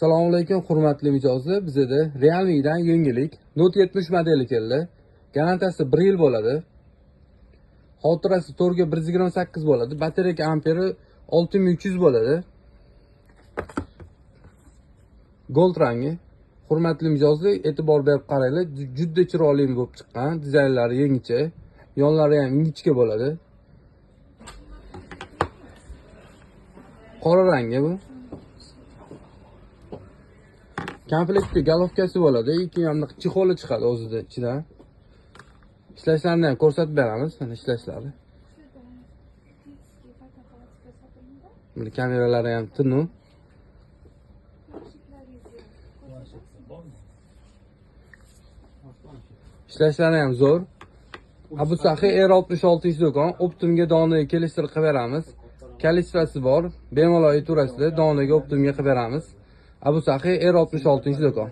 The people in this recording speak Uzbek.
Assalomu alaykum hurmatli mijozlar. Bizda Realme'dan yangilik Note 70 modeli keldi. Garantiyasi 1 yil bo'ladi. Xotirasi to'rtga 128 bo'ladi. Batareya amperi 6300 bo'ladi. Gold rangi. Hurmatli mijozlar, e'tibor berib qaranglar. Juda chiroyli bo'lib chiqqan. Dizaynlari yangicha. Yonlari ham ingichka bo'ladi. Qora rangi bu. Komplektda galovkasi bo'ladi, keyin ham chexoli chiqadi o'zida ichidan. Ishlashlarini ham ko'rsatib beramiz, mana ishlashlari. Mana kameralari ham tinu. Ishlashlari ham zo'r. Abu Sahi R66 do'kon, Optimga donaga kelishtirib qilib beramiz. Kalistrasi bor, bemalol aytaverasizlar, donaga Optimga qilib beramiz. Abu Sahi R66 do'kon.